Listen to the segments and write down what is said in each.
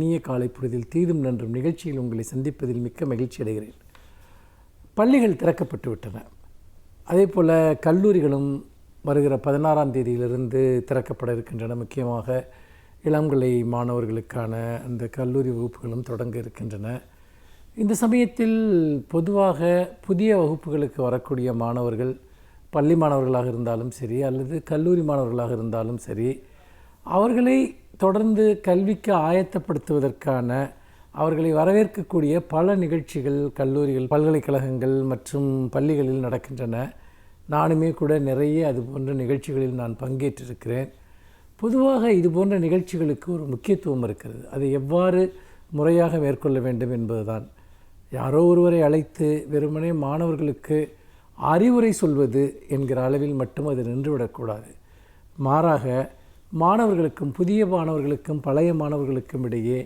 இனிய காலை பொழுதில் தீதும் நன்றும் நிகழ்ச்சியில் உங்களை சந்திப்பதில் மிக்க மகிழ்ச்சி அடைகிறேன். பள்ளிகள் திறக்கப்பட்டு விட்டன. அதே போல் கல்லூரிகளும் வருகிற 16ஆம் தேதியிலிருந்து திறக்கப்பட இருக்கின்றன. முக்கியமாக இளங்கலை மாணவர்களுக்கான அந்த கல்லூரி வகுப்புகளும் தொடங்க இருக்கின்றன. இந்த சமயத்தில் பொதுவாக புதிய வகுப்புகளுக்கு வரக்கூடிய மாணவர்கள் பள்ளி மாணவர்களாக இருந்தாலும் சரி அல்லது கல்லூரி மாணவர்களாக இருந்தாலும் சரி, அவர்களை தொடர்ந்து கல்விக்கு ஆயத்தப்படுத்துவதற்கான அவர்களை வரவேற்கக்கூடிய பல நிகழ்ச்சிகள் கல்லூரிகள், பல்கலைக்கழகங்கள் மற்றும் பள்ளிகளில் நடக்கின்றன. நானுமே கூட நிறைய அது போன்ற நிகழ்ச்சிகளில் நான் பங்கேற்றிருக்கிறேன். பொதுவாக இது போன்ற நிகழ்ச்சிகளுக்கு ஒரு முக்கியத்துவம் இருக்கிறது. அதை எவ்வாறு முறையாக மேற்கொள்ள வேண்டும் என்பதுதான். யாரோ ஒருவரை அழைத்து வெறுமனே மாணவர்களுக்கு அறிவுரை சொல்வது என்கிற அளவில் மட்டும் அது நின்றுவிடக்கூடாது. மாறாக மாணவர்களுக்கும் புதிய மாணவர்களுக்கும் பழைய மாணவர்களுக்கும் இடையே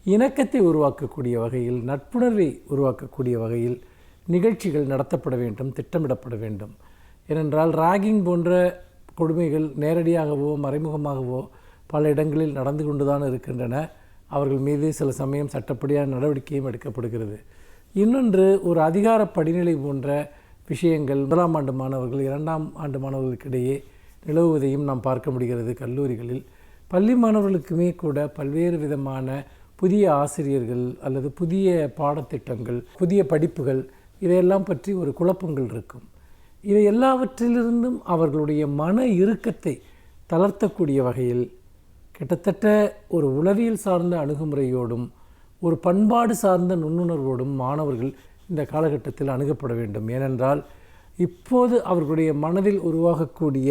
இணக்கத்தை உருவாக்கக்கூடிய வகையில், நட்புணர்வை உருவாக்கக்கூடிய வகையில் நிகழ்ச்சிகள் நடத்தப்பட வேண்டும், திட்டமிடப்பட வேண்டும். ஏனென்றால் ராகிங் போன்ற கொடுமைகள் நேரடியாகவோ மறைமுகமாகவோ பல இடங்களில் நடந்து கொண்டுதான் இருக்கின்றன. அவர்கள் மீது சில சமயம் சட்டப்படியான நடவடிக்கையும் எடுக்கப்படுகிறது. இன்னொன்று, ஒரு அதிகார படிநிலை போன்ற விஷயங்கள் 1ஆம் ஆண்டு மாணவர்கள் 2ஆம் ஆண்டு மாணவர்களுக்கிடையே நிலவுவதையும் நாம் பார்க்க முடிகிறது. கல்லூரிகளில் பள்ளி மாணவர்களுக்குமே கூட பல்வேறு விதமான புதிய ஆசிரியர்கள் அல்லது புதிய பாடத்திட்டங்கள், புதிய படிப்புகள், இதையெல்லாம் பற்றி ஒரு குழப்பங்கள் இருக்கும். இவை எல்லாவற்றிலிருந்தும் அவர்களுடைய மன இறுக்கத்தை தளர்த்தக்கூடிய வகையில் கிட்டத்தட்ட ஒரு உளவியல் சார்ந்த அணுகுமுறையோடும் ஒரு பண்பாடு சார்ந்த நுண்ணுணர்வோடும் மாணவர்கள் இந்த காலகட்டத்தில் அணுகப்பட வேண்டும். ஏனென்றால் இப்போது அவர்களுடைய மனதில் உருவாகக்கூடிய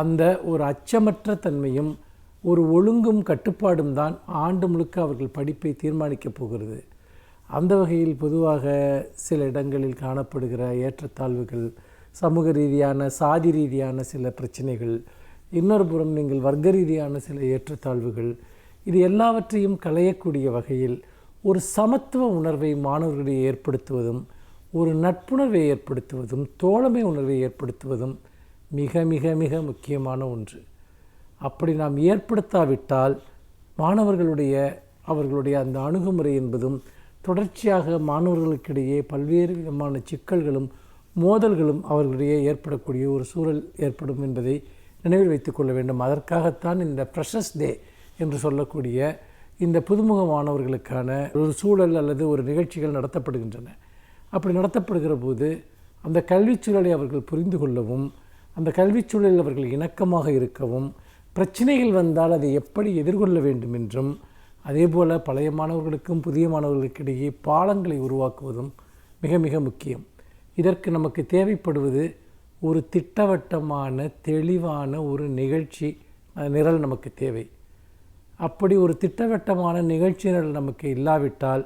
அந்த ஒரு அச்சமற்ற தன்மையும் ஒரு ஒழுங்கும் கட்டுப்பாடும் தான் ஆண்டு முழுக்க அவர்கள் படிப்பை தீர்மானிக்கப் போகிறது. அந்த வகையில் பொதுவாக சில இடங்களில் காணப்படுகிற ஏற்றத்தாழ்வுகள், சமூக ரீதியான சாதி ரீதியான சில பிரச்சனைகள், இன்னொரு புறம் நீங்கள் வர்க்க ரீதியான சில ஏற்றத்தாழ்வுகள், இது எல்லாவற்றையும் களையக்கூடிய வகையில் ஒரு சமத்துவ உணர்வை மாணவர்களிடையே ஏற்படுத்துவதும், ஒரு நட்புணர்வை ஏற்படுத்துவதும், தோழமை உணர்வை ஏற்படுத்துவதும் மிக மிக மிக முக்கியமான ஒன்று. அப்படி நாம் ஏற்படுத்தாவிட்டால் அவர்களுடைய அந்த அணுகுமுறை என்பதும் தொடர்ச்சியாக மாணவர்களுக்கிடையே பல்வேறு விதமான சிக்கல்களும் மோதல்களும் அவர்களிடையே ஏற்படக்கூடிய ஒரு சூழல் ஏற்படும் என்பதை நினைவில் வைத்துக் கொள்ள வேண்டும். அதற்காகத்தான் இந்த ஃப்ரெஷர்ஸ் டே என்று சொல்லக்கூடிய இந்த புதுமுக மாணவர்களுக்கான ஒரு சூழல் அல்லது ஒரு நிகழ்ச்சிகள் நடத்தப்படுகின்றன. அப்படி நடத்தப்படுகிற போது அந்த கல்விச்சூழலை அவர்கள் புரிந்து கொள்ளவும், அந்த கல்விச்சூழலில் அவர்கள் இணக்கமாக இருக்கவும், பிரச்சனைகள் வந்தால் அதை எப்படி எதிர்கொள்ள வேண்டும் என்றும், அதே போல் பழைய மாணவர்களுக்கும் புதிய மாணவர்களுக்கிடையே பாலங்களை உருவாக்குவதும் மிக மிக முக்கியம். இதற்கு நமக்கு தேவைப்படுவது ஒரு திட்டவட்டமான தெளிவான ஒரு நிகழ்ச்சி நிரல் நமக்கு தேவை. அப்படி ஒரு திட்டவட்டமான நிகழ்ச்சி நிரல் நமக்கு இல்லாவிட்டால்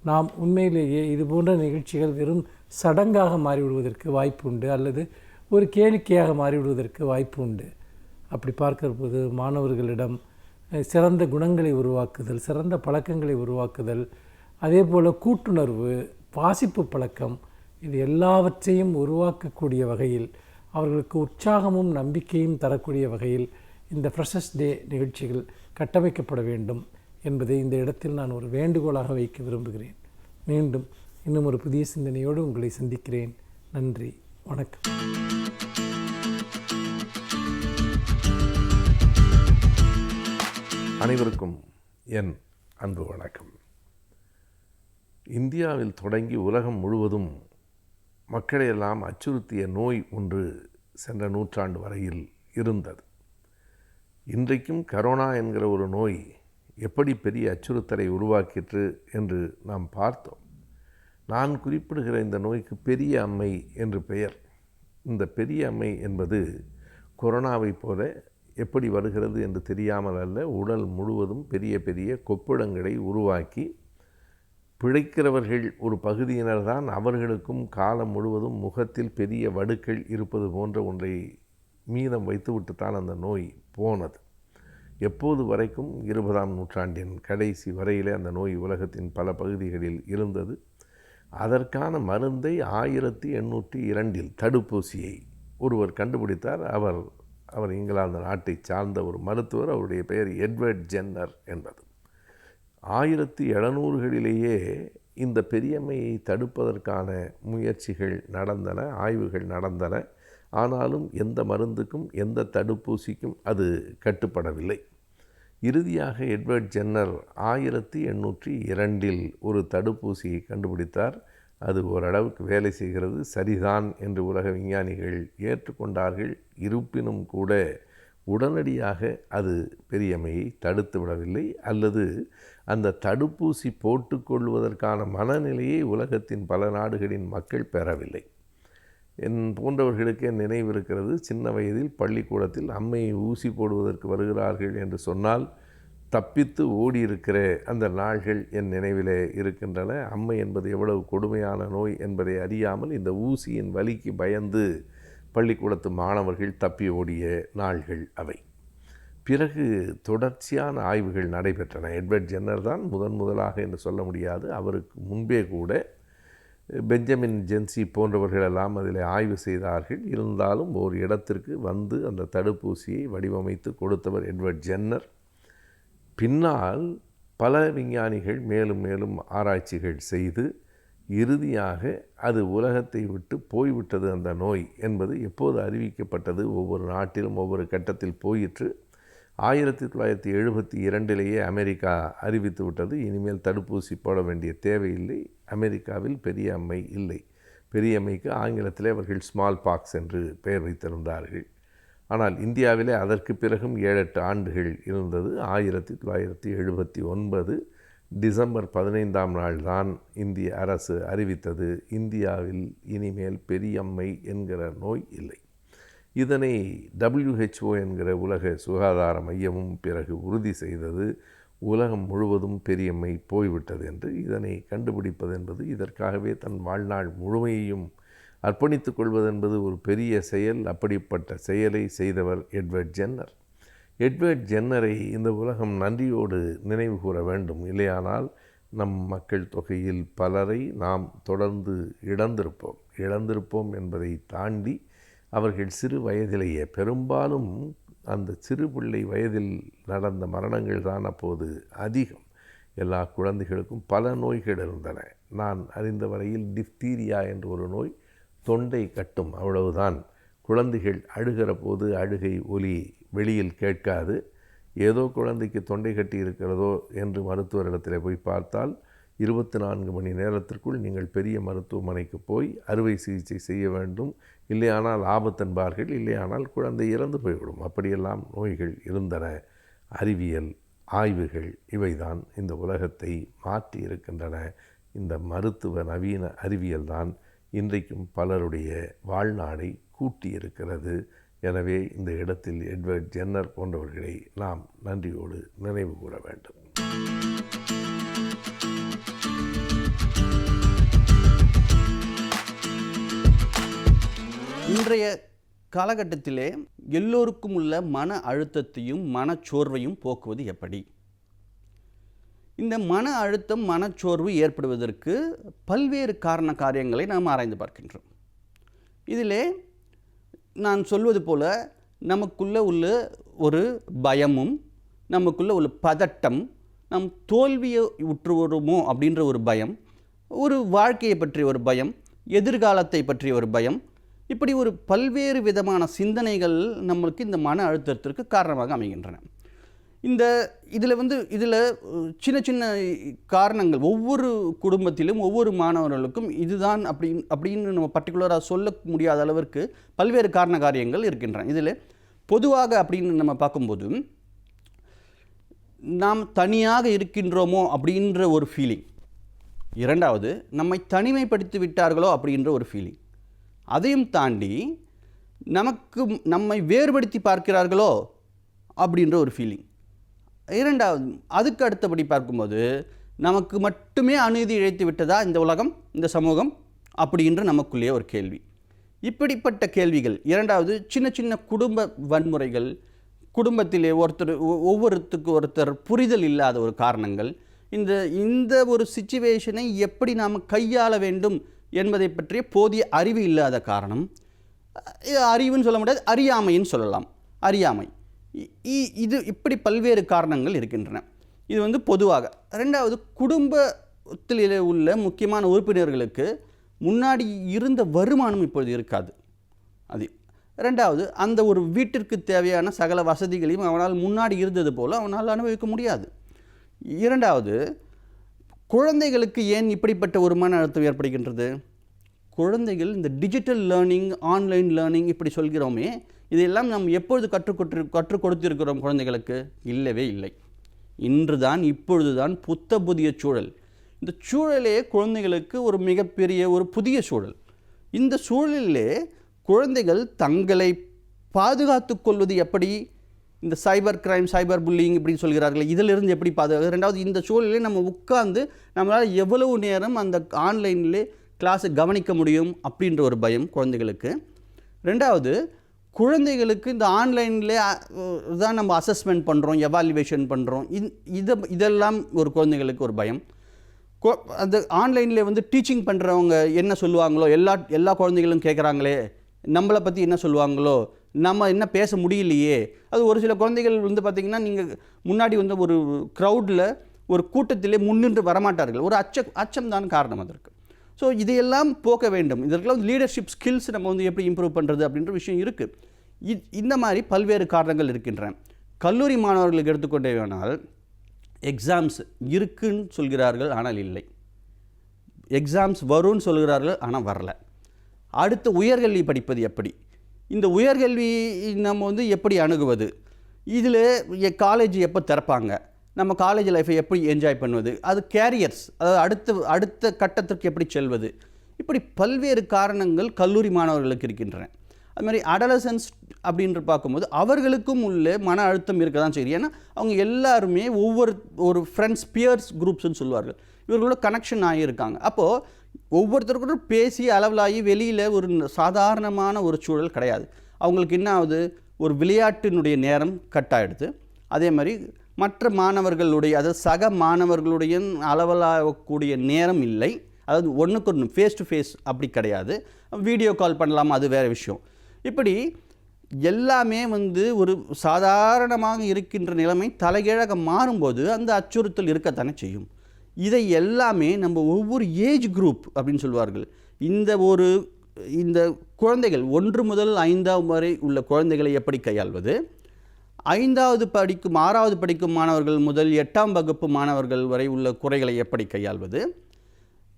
நாம் உண்மையிலேயே இது போன்ற நிகழ்ச்சிகள் வெறும் சடங்காக மாறிவிடுவதற்கு வாய்ப்பு உண்டு, அல்லது ஒரு கேளிக்கையாக மாறிவிடுவதற்கு வாய்ப்பு உண்டு. அப்படி பார்க்கிற போது மாணவர்களிடம் சிறந்த குணங்களை உருவாக்குதல், சிறந்த பழக்கங்களை உருவாக்குதல், அதே போல் கூட்டுணர்வு, வாசிப்பு பழக்கம், இது எல்லாவற்றையும் உருவாக்கக்கூடிய வகையில், அவர்களுக்கு உற்சாகமும் நம்பிக்கையும் தரக்கூடிய வகையில் இந்த ஃப்ரெஷர்ஸ் டே நிகழ்ச்சிகள் கட்டமைக்கப்பட வேண்டும் என்பதை இந்த இடத்தில் நான் ஒரு வேண்டுகோளாக வைக்க விரும்புகிறேன். மீண்டும் இன்னும் ஒரு புதிய சிந்தனையோடு உங்களை சந்திக்கிறேன். நன்றி, வணக்கம். அனைவருக்கும் என் அன்பு வணக்கம். இந்தியாவில் தொடங்கி உலகம் முழுவதும் மக்களையெல்லாம் அச்சுறுத்திய நோய் ஒன்று சென்ற நூற்றாண்டு வரையில் இருந்தது. இன்றைக்கும் கரோனா என்கிற ஒரு நோய் எப்படி பெரிய அச்சுறுத்தலை உருவாக்கிற்று என்று நாம் பார்த்தோம். நான் குறிப்பிடுகிற இந்த நோய்க்கு பெரிய அம்மை என்று பெயர். இந்த பெரிய அம்மை என்பது கொரோனாவை போல எப்படி வருகிறது என்று தெரியாமல் அல்ல, உடல் முழுவதும் பெரிய பெரிய கொப்புளங்களை உருவாக்கி, பிழைக்கிறவர்கள் ஒரு பகுதியினர் தான், அவர்களுக்கும் காலம் முழுவதும் முகத்தில் பெரிய வடுக்கள் இருப்பது போன்ற ஒன்றை மீதம் வைத்துவிட்டுத்தான் அந்த நோய் போனது. எப்போது வரைக்கும் 20ஆம் நூற்றாண்டின் கடைசி வரையிலே அந்த நோய் உலகத்தின் பல பகுதிகளில் இருந்தது. அதற்கான மருந்தை 1802 தடுப்பூசியை ஒருவர் கண்டுபிடித்தார். அவர் இங்கிலாந்து நாட்டை சார்ந்த ஒரு மருத்துவர். அவருடைய பெயர் எட்வர்ட் ஜென்னர் என்பது. 1700களிலேயே இந்த பெரியம்மையை தடுப்பதற்கான முயற்சிகள் நடந்தன, ஆய்வுகள் நடந்தன. ஆனாலும் எந்த மருந்துக்கும் எந்த தடுப்பூசிக்கும் அது கட்டுப்படவில்லை. இறுதியாக எட்வர்ட் ஜென்னர் 1802 ஒரு தடுப்பூசியை கண்டுபிடித்தார். அது ஓரளவுக்கு வேலை செய்கிறது, சரிதான் என்று உலக விஞ்ஞானிகள் ஏற்றுக்கொண்டார்கள். இருப்பினும் கூட உடனடியாக அது பெரியம்மையை தடுத்து விடவில்லை, அல்லது அந்த தடுப்பூசி போட்டுக்கொள்வதற்கான மனநிலையை உலகத்தின் பல நாடுகளின் மக்கள் பெறவில்லை. என் போன்றவர்களுக்கே நினைவிருக்கிறது, சின்ன வயதில் பள்ளிக்கூடத்தில் அம்மையை ஊசி போடுவதற்கு வருகிறார்கள் என்று சொன்னால் தப்பித்து ஓடியிருக்கிற அந்த நாள்கள் என் நினைவிலே இருக்கின்றன. அம்மை என்பது எவ்வளவு கொடுமையான நோய் என்பதை அறியாமல் இந்த ஊசியின் வலிக்கு பயந்து பள்ளிக்கூடத்து மாணவர்கள் தப்பி ஓடிய நாள்கள் அவை. பிறகு தொடர்ச்சியான ஆய்வுகள் நடைபெற்றன. எட்வர்ட் ஜென்னர் தான் முதலாக என்று சொல்ல முடியாது, அவருக்கு முன்பே கூட பெஞ்சமின் ஜென்சி போன்றவர்களெல்லாம் அதில் ஆய்வு செய்தார்கள். இருந்தாலும் ஒரு இடத்திற்கு வந்து அந்த தடுப்பூசியை வடிவமைத்து கொடுத்தவர் எட்வர்ட் ஜென்னர். பின்னால் பல விஞ்ஞானிகள் மேலும் மேலும் ஆராய்ச்சிகள் செய்து இறுதியாக அது உலகத்தை விட்டு போய்விட்டது. அந்த நோய் என்பது எப்போது அறிவிக்கப்பட்டது, ஒவ்வொரு நாட்டிலும் ஒவ்வொரு கட்டத்தில் போயிற்று. 1972 அமெரிக்கா அறிவித்து விட்டது, இனிமேல் தடுப்பூசி போட வேண்டிய தேவையில்லை, அமெரிக்காவில் பெரிய அம்மை இல்லை. பெரியம்மைக்கு ஆங்கிலத்திலே அவர்கள் ஸ்மால் பாக்ஸ் என்று பெயர் வைத்திருந்தார்கள். ஆனால் இந்தியாவிலே அதற்கு பிறகும் 7-8 ஆண்டுகள் இருந்தது. 1979 டிசம்பர் 15ஆம் நாள் தான் இந்திய அரசு அறிவித்தது, இந்தியாவில் இனிமேல் பெரியம்மை என்கிற நோய் இல்லை. இதனை WHO என்கிற உலக சுகாதார மையமும் பிறகு உறுதி செய்தது. உலகம் முழுவதும் பெரியம்மை போய்விட்டது என்று. இதனை கண்டுபிடிப்பது என்பது, இதற்காகவே தன் வாழ்நாள் முழுமையையும் அர்ப்பணித்து கொள்வதென்பது ஒரு பெரிய செயல். அப்படிப்பட்ட செயலை செய்தவர் எட்வர்ட் ஜென்னர். எட்வர்ட் ஜென்னரை இந்த உலகம் நன்றியோடு நினைவு கூற வேண்டும். இல்லையானால் நம் மக்கள் தொகையில் பலரை நாம் தொடர்ந்து இழந்திருப்போம் என்பதை தாண்டி அவர்கள் சிறு வயதிலேயே, பெரும்பாலும் அந்த சிறு பிள்ளை வயதில் நடந்த மரணங்கள் தான் அப்போது அதிகம். எல்லா குழந்தைகளுக்கும் பல நோய்கள் இருந்தன. நான் அறிந்த வரையில் டிப்தீரியா என்ற ஒரு நோய் தொண்டை கட்டும், அவ்வளவுதான். குழந்தைகள் அழுகிற போது அழுகை ஒலி வெளியில் கேட்காது. ஏதோ குழந்தைக்கு தொண்டை கட்டி இருக்கிறதோ என்று மருத்துவரிடத்தில் போய் பார்த்தால் 24 மணி நேரத்திற்குள் நீங்கள் பெரிய மருத்துவமனைக்கு போய் அறுவை சிகிச்சை செய்ய வேண்டும், இல்லையானால் ஆபத்தென்பார்கள், இல்லையானால் குழந்தை இறந்து போய்விடும். அப்படியெல்லாம் நோய்கள் இருந்தன. அறிவியல் ஆய்வுகள் இவைதான் இந்த உலகத்தை மாற்றி இருக்கின்றன. இந்த மருத்துவ நவீன அறிவியல் தான் இன்றைக்கும் பலருடைய வாழ்நாளை கூட்டியிருக்கிறது. எனவே இந்த இடத்தில் எட்வர்ட் ஜென்னர் போன்றவர்களை நாம் நன்றியோடு நினைவு கூற வேண்டும். இன்றைய காலகட்டத்திலே எல்லோருக்கும் உள்ள மன அழுத்தத்தையும் மனச்சோர்வையும் போக்குவது எப்படி? இந்த மன அழுத்தம் மனச்சோர்வு ஏற்படுவதற்கு பல்வேறு காரியங்களை நாம் ஆராய்ந்து பார்க்கின்றோம். இதிலே நான் சொல்வது போல நமக்குள்ள உள்ள ஒரு பயமும், நமக்குள்ள உள்ள பதட்டம், நம் தோல்வியை உற்றுவருமோ அப்படின்ற ஒரு பயம், ஒரு வாழ்க்கையை பற்றிய ஒரு பயம், எதிர்காலத்தை பற்றிய ஒரு பயம், இப்படி ஒரு பல்வேறு விதமான சிந்தனைகள் நம்மளுக்கு இந்த மன அழுத்தத்திற்கு காரணமாக அமைகின்றன. இதில் சின்ன சின்ன காரணங்கள் ஒவ்வொரு குடும்பத்திலும் ஒவ்வொரு மாணவர்களுக்கும் இதுதான் அப்படின்னு நம்ம பர்டிகுலராக சொல்ல முடியாத அளவிற்கு பல்வேறு காரியங்கள் இருக்கின்றன. இதில் பொதுவாக அப்படின்னு நம்ம பார்க்கும்போது நாம் தனியாக இருக்கின்றோமோ அப்படின்ற ஒரு ஃபீலிங், இரண்டாவது நம்மை தனிமைப்படுத்தி விட்டார்களோ அப்படின்ற ஒரு ஃபீலிங், அதையும் தாண்டி நம்மை வேறுபடுத்தி பார்க்கிறார்களோ அப்படின்ற ஒரு ஃபீலிங், இரண்டாவது அதுக்கு அடுத்தபடி பார்க்கும்போது நமக்கு மட்டுமே அநீதி இழைத்து விட்டதா இந்த உலகம், இந்த சமூகம் அப்படின்ற நமக்குள்ளேயே ஒரு கேள்வி. இப்படிப்பட்ட கேள்விகள். இரண்டாவது சின்ன சின்ன குடும்ப வன்முறைகள், குடும்பத்திலே ஒவ்வொருத்தருக்கு ஒருத்தர் புரிதல் இல்லாத ஒரு காரணங்கள், இந்த ஒரு சிச்சுவேஷனை எப்படி நாம் கையாள வேண்டும் என்பதை பற்றிய போதிய அறிவு இல்லாத காரணம், அறிவுன்னு சொல்ல முடியாது, அறியாமைன்னு சொல்லலாம். அறியாமை. இப்படி பல்வேறு காரணங்கள் இருக்கின்றன. இது வந்து பொதுவாக. ரெண்டாவது, குடும்பத்தில் உள்ள முக்கியமான உறுப்பினர்களுக்கு முன்னாடி இருந்த வருமானம் இப்பொழுது இருக்காது. அது ரெண்டாவது, அந்த ஒரு வீட்டிற்கு தேவையான சகல வசதிகளையும் அவனால் முன்னாடி இருந்தது போல் அவனால் அனுபவிக்க முடியாது. இரண்டாவது, குழந்தைகளுக்கு ஏன் இப்படிப்பட்ட ஒரு மன அழுத்தம் ஏற்படுகின்றது? குழந்தைகள் இந்த டிஜிட்டல் லேர்னிங், ஆன்லைன் லேர்னிங் இப்படி சொல்கிறோமே, இதெல்லாம் நாம் எப்பொழுது கற்றுக் கொடுத்திருக்கிறோம் குழந்தைகளுக்கு? இல்லவே இல்லை. இன்றுதான், இப்பொழுதுதான் புதிய சூழல். இந்த சூழலே குழந்தைகளுக்கு ஒரு மிகப்பெரிய ஒரு புதிய சூழல். இந்த சூழலிலே குழந்தைகள் தங்களை பாதுகாத்து கொள்வது எப்படி? இந்த சைபர் கிரைம், சைபர் புல்லிங் இப்படின்னு சொல்கிறார்கள், இதிலிருந்து எப்படி பாதுகாக்க? ரெண்டாவது, இந்த சூழலில் நம்ம உட்கார்ந்து நம்மளால் எவ்வளவு நேரம் அந்த ஆன்லைனிலே கிளாஸை கவனிக்க முடியும் அப்படின்ற ஒரு பயம் குழந்தைகளுக்கு. ரெண்டாவது, குழந்தைகளுக்கு இந்த ஆன்லைனில் தான் நம்ம அசஸ்மெண்ட் பண்ணுறோம், எவாலுவேஷன் பண்ணுறோம், இதெல்லாம் ஒரு குழந்தைகளுக்கு ஒரு பயம். அந்த ஆன்லைனில் வந்து டீச்சிங் பண்ணுறவங்க என்ன சொல்லுவாங்களோ, எல்லா குழந்தைகளும் கேட்குறாங்களே, நம்மளை பற்றி என்ன சொல்லுவாங்களோ, நம்ம என்ன பேச முடியலையே. அது ஒரு சில குழந்தைகள் வந்து பார்த்திங்கன்னா, நீங்கள் முன்னாடி வந்து ஒரு க்ரௌடில், ஒரு கூட்டத்திலே முன்னின்று வரமாட்டார்கள். ஒரு அச்சம் தான் காரணம் அதற்கு. ஸோ இதையெல்லாம் போக்க வேண்டும். இதற்கெல்லாம் லீடர்ஷிப் ஸ்கில்ஸ் நம்ம வந்து எப்படி இம்ப்ரூவ் பண்ணுறது அப்படின்ற விஷயம் இருக்குது. இந்த மாதிரி பல்வேறு காரணங்கள் இருக்கின்றன. கல்லூரி மாணவர்களுக்கு எடுத்துக்கொண்டே வேணால், எக்ஸாம்ஸ் இருக்குன்னு சொல்கிறார்கள், ஆனால் இல்லை. எக்ஸாம்ஸ் வரும்னு சொல்கிறார்கள், ஆனால் வரல. அடுத்து உயர்கல்வி படிப்பது எப்படி? இந்த உயர்கல்வி நம்ம வந்து எப்படி அணுகுவது? இதில் காலேஜ் எப்போ திறப்பாங்க? நம்ம காலேஜ் லைஃப்பை எப்படி என்ஜாய் பண்ணுவது? அது கேரியர்ஸ், அதாவது அடுத்த கட்டத்திற்கு எப்படி செல்வது? இப்படி பல்வேறு காரணங்கள் கல்லூரி மாணவர்களுக்கு இருக்கின்றன. அது மாதிரி அடலசன்ஸ் அப்படின்று பார்க்கும்போது அவர்களுக்கும் உள்ள மன அழுத்தம் இருக்க தான் செய்யும். ஏன்னா அவங்க எல்லாருமே ஒரு ஃப்ரெண்ட்ஸ், பியர்ஸ் குரூப்ஸ்ன்னு சொல்லுவார்கள், இவர்களோட கனெக்ஷன் ஆகியிருக்காங்க. அப்போது ஒவ்வொருத்தருக்கும் பேசி அளவலாகி வெளியில் ஒரு சாதாரணமான ஒரு சூழல் கிடையாது. அவங்களுக்கு என்ன ஆகுது? ஒரு விளையாட்டினுடைய நேரம் கட் ஆகிடுது. அதே மாதிரி மற்ற மாணவர்களுடைய, அதாவது சக மாணவர்களுடைய அளவலாகக்கூடிய நேரம் இல்லை. அதாவது ஒன்றுக்கு ஒன்று ஃபேஸ் டு ஃபேஸ் அப்படி கிடையாது. வீடியோ கால் பண்ணலாமா, அது வேறு விஷயம். இப்படி எல்லாமே வந்து ஒரு சாதாரணமாக இருக்கின்ற நிலைமை தலைகீழாக மாறும்போது அந்த அச்சுறுத்தல் இருக்கத்தானே செய்யும். இதை எல்லாமே நம்ம ஒவ்வொரு ஏஜ் குரூப் அப்படின்னு சொல்வார்கள், இந்த குழந்தைகள் 1 முதல் 5ஆம் வரை உள்ள குழந்தைகளை எப்படி கையாள்வது, 5வது படிக்கும் 6வது படிக்கும் மாணவர்கள் முதல் 8ஆம் வகுப்பு மாணவர்கள் வரை உள்ள குறைகளை எப்படி கையாள்வது,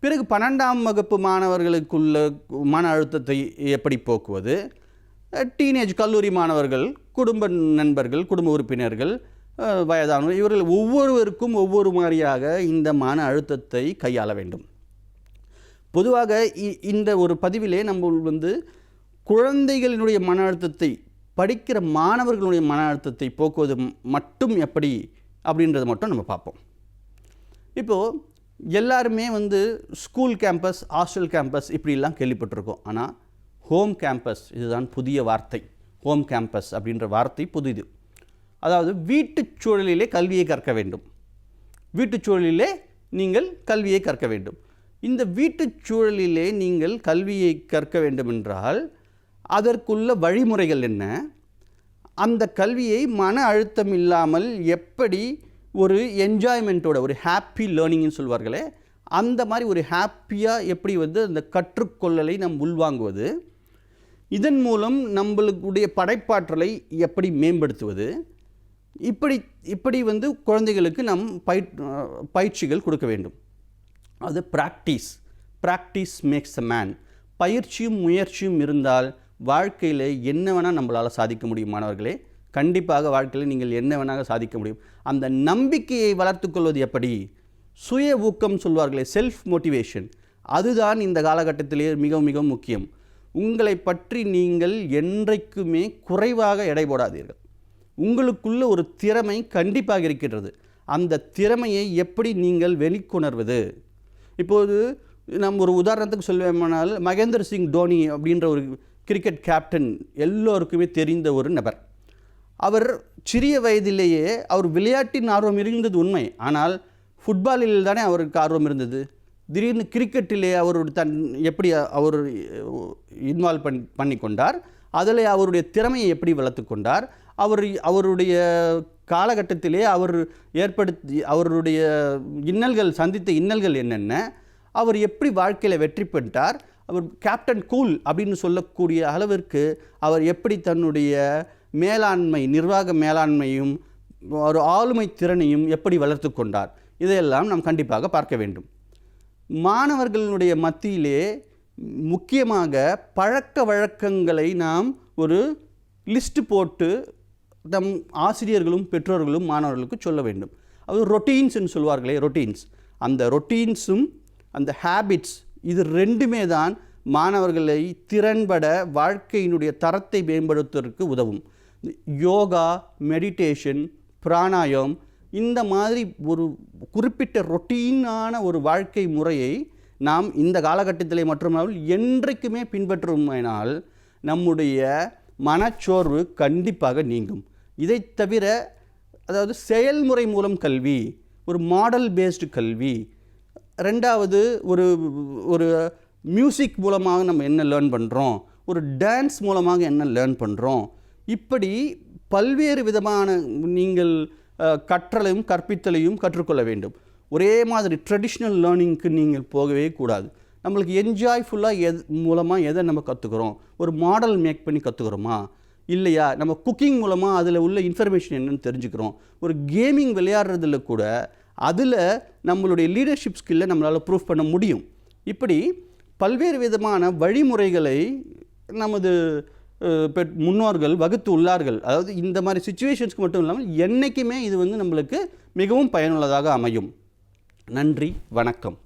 பிறகு 12ஆம் வகுப்பு மாணவர்களுக்குள்ள மன அழுத்தத்தை எப்படி போக்குவது, டீனேஜ் கல்லூரி மாணவர்கள், குடும்ப நண்பர்கள், குடும்ப உறுப்பினர்கள், வயதானவர், இவர்கள் ஒவ்வொருவருக்கும் ஒவ்வொரு மாதிரியாக இந்த மன அழுத்தத்தை கையாள வேண்டும். பொதுவாக இந்த ஒரு பதிவிலே நம்ம வந்து குழந்தைகளினுடைய மன அழுத்தத்தை, படிக்கிற மாணவர்களுடைய மன அழுத்தத்தை போக்குவது மட்டும் எப்படி அப்படின்றத மட்டும் நம்ம பார்ப்போம். இப்போது எல்லாருமே வந்து ஸ்கூல் கேம்பஸ், ஹாஸ்டல் கேம்பஸ் இப்படிலாம் கேள்விப்பட்டிருக்கோம். ஆனால் ஹோம் கேம்பஸ், இதுதான் புதிய வார்த்தை. ஹோம் கேம்பஸ் அப்படின்ற வார்த்தை புதிது. அதாவது வீட்டுச் சூழலிலே கல்வியை கற்க வேண்டும். வீட்டுச் சூழலிலே நீங்கள் கல்வியை கற்க வேண்டும். இந்த வீட்டுச் சூழலிலே நீங்கள் கல்வியை கற்க வேண்டுமென்றால் அதற்குள்ள வழிமுறைகள் என்ன? அந்த கல்வியை மன அழுத்தம் இல்லாமல் எப்படி ஒரு என்ஜாய்மெண்ட்டோட, ஒரு ஹாப்பி லேர்னிங்னு சொல்வார்களே, அந்த மாதிரி ஒரு ஹாப்பியாக எப்படி வந்து அந்த கற்றுக்கொள்ளலை நாம் உள்வாங்குவது, இதன் மூலம் நம்மளுடைய படைப்பாற்றலை எப்படி மேம்படுத்துவது, இப்படி வந்து குழந்தைகளுக்கு நாம் பயிற்சிகள் கொடுக்க வேண்டும். அது ப்ராக்டிஸ் மேக்ஸ் அ மேன். பயிற்சியும் முயற்சியும் இருந்தால் வாழ்க்கையில் என்ன வேணால் நம்மளால் சாதிக்க முடியும். மாணவர்களே, கண்டிப்பாக வாழ்க்கையில் நீங்கள் என்ன வேணால் சாதிக்க முடியும். அந்த நம்பிக்கையை வளர்த்து கொள்வது எப்படி? சுய ஊக்கம் சொல்வார்களே, செல்ஃப் மோட்டிவேஷன், அதுதான் இந்த காலகட்டத்திலே மிக மிக முக்கியம். உங்களை பற்றி நீங்கள் என்றைக்குமே குறைவாக எடை போடாதீர்கள். உங்களுக்குள்ள ஒரு திறமை கண்டிப்பாக இருக்கின்றது. அந்த திறமையை எப்படி நீங்கள் வெளிக்கொணர்வது? இப்போது நம்ம ஒரு உதாரணத்துக்கு சொல்லுவேமானால், மகேந்திர சிங் தோனி அப்படின்ற ஒரு கிரிக்கெட் கேப்டன் எல்லோருக்குமே தெரிந்த ஒரு நபர். அவர் சிறிய வயதிலேயே அவர் விளையாட்டின் ஆர்வம் இருந்தது உண்மை. ஆனால் ஃபுட்பாலில் தானே அவருக்கு ஆர்வம் இருந்தது. திடீர்னு கிரிக்கெட்டிலே அவர் எப்படி அவர் இன்வால்வ் பண்ணி கொண்டார், அதில் அவருடைய திறமையை எப்படி வளர்த்து கொண்டார், அவருடைய காலகட்டத்திலே அவருடைய சந்தித்த இன்னல்கள் என்னென்ன, அவர் எப்படி வாழ்க்கையில் வெற்றி பெற்றார், அவர் கேப்டன் கூல் அப்படின்னு சொல்லக்கூடிய அளவிற்கு அவர் எப்படி தன்னுடைய நிர்வாக மேலாண்மையும் ஒரு ஆளுமை திறனையும் எப்படி வளர்த்து கொண்டார், இதையெல்லாம் நாம் கண்டிப்பாக பார்க்க வேண்டும். மாணவர்களுடைய மத்தியிலே முக்கியமாக பழக்க வழக்கங்களை நாம் ஒரு லிஸ்ட் போட்டு நம் ஆசிரியர்களும் பெற்றோர்களும் மாணவர்களுக்கு சொல்ல வேண்டும். அது ரொட்டீன்ஸ்ன்னு சொல்வார்களே, ரொட்டீன்ஸ், அந்த ரொட்டீன்ஸும் அந்த ஹேபிட்ஸ், இது ரெண்டுமே தான் மாணவர்களை திறன்பட வாழ்க்கையினுடைய தரத்தை மேம்படுத்துவதற்கு உதவும். யோகா, மெடிடேஷன், பிராணாயம், இந்த மாதிரி ஒரு குறிப்பிட்ட ரொட்டீனான ஒரு வாழ்க்கை முறையை நாம் இந்த காலகட்டத்திலே மட்டுமல்லாமல் என்றைக்குமே பின்பற்றுமானால் நம்முடைய மனச்சோர்வு கண்டிப்பாக நீங்கும். இதை தவிர அதாவது செயல்முறை மூலம் கல்வி, ஒரு மாடல் பேஸ்டு கல்வி, ரெண்டாவது ஒரு மியூசிக் மூலமாக நம்ம என்ன லேர்ன் பண்ணுறோம், ஒரு டான்ஸ் மூலமாக என்ன லேர்ன் பண்ணுறோம், இப்படி பல்வேறு விதமான நீங்கள் கற்றலையும் கற்பித்தலையும் கற்றுக்கொள்ள வேண்டும். ஒரே மாதிரி ட்ரெடிஷ்னல் லேர்னிங்க்கு நீங்கள் போகவே கூடாது. நம்மளுக்கு என்ஜாய்ஃபுல்லாக மூலமாக எதை நம்ம கற்றுக்குறோம், ஒரு மாடல் மேக் பண்ணி கற்றுக்குறோமா இல்லையா, நம்ம குக்கிங் மூலமாக அதில் உள்ள இன்ஃபர்மேஷன் என்னென்னு தெரிஞ்சுக்கிறோம், ஒரு கேமிங் விளையாடுறதுல கூட அதில் நம்மளுடைய லீடர்ஷிப் ஸ்கில்லை நம்மளால் ப்ரூவ் பண்ண முடியும். இப்படி பல்வேறு விதமான வழிமுறைகளை நமது முன்னோர்கள் வகுத்து உள்ளார்கள். அதாவது இந்த மாதிரி சிச்சுவேஷன்ஸ்க்கு மட்டும் இல்லாமல் என்றைக்குமே இது நம்மளுக்கு மிகவும் பயனுள்ளதாக அமையும். நன்றி, வணக்கம்.